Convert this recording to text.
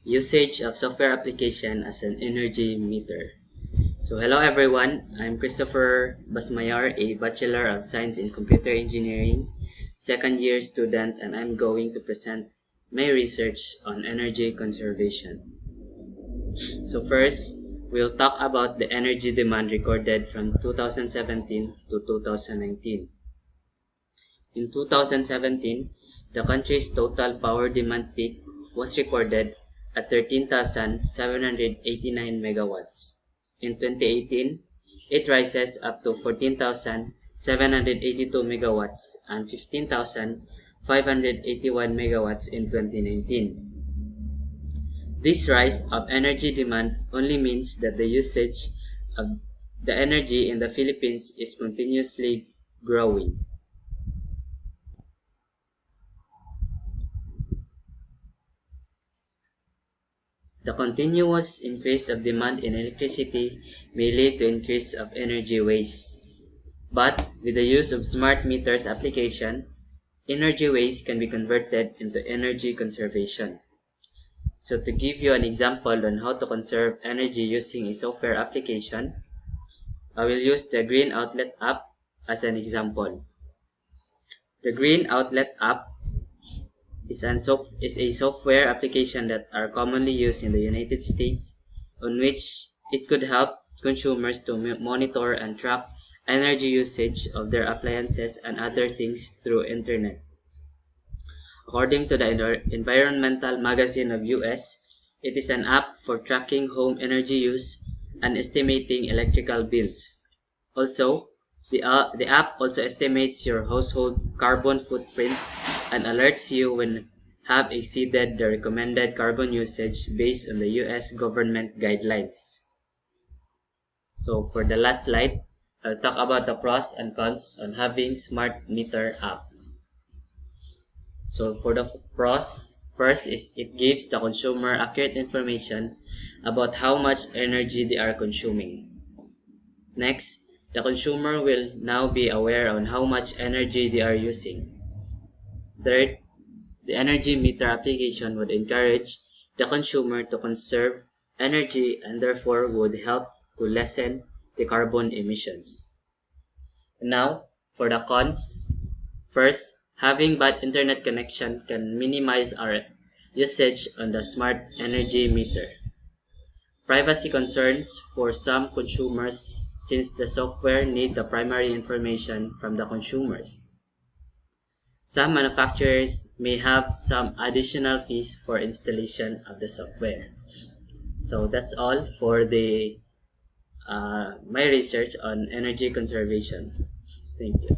Usage of software application as an energy meter. So hello everyone, I'm Christopher Basmayar, a Bachelor of Science in Computer Engineering, second year student, and I'm going to present my research on energy conservation. So first, we'll talk about the energy demand recorded from 2017 to 2019. In 2017, the country's total power demand peak was recorded at 13,789 megawatts. In 2018, it rises up to 14,782 megawatts and 15,581 megawatts in 2019. This rise of energy demand only means that the usage of the energy in the Philippines is continuously growing. The continuous increase of demand in electricity may lead to increase of energy waste. But with the use of smart meters application, energy waste can be converted into energy conservation. So to give you an example on how to conserve energy using a software application, I will use the Green Outlet app as an example. The Green Outlet app is a software application that are commonly used in the United States, on which it could help consumers to monitor and track energy usage of their appliances and other things through internet. According to the Environmental Magazine of US, it is an app for tracking home energy use and estimating electrical bills. Also, the app also estimates your household carbon footprint and alerts you when have exceeded the recommended carbon usage based on the US government guidelines. So for the last slide, I'll talk about the pros and cons on having smart meter app. So for the pros, first is it gives the consumer accurate information about how much energy they are consuming. Next, the consumer will now be aware on how much energy they are using. Third, the energy meter application would encourage the consumer to conserve energy and therefore would help to lessen the carbon emissions. Now, for the cons. First, having bad internet connection can minimize our usage on the smart energy meter. Privacy concerns for some consumers since the software need the primary information from the consumers. Some manufacturers may have some additional fees for installation of the software. So that's all for the my research on energy conservation. Thank you.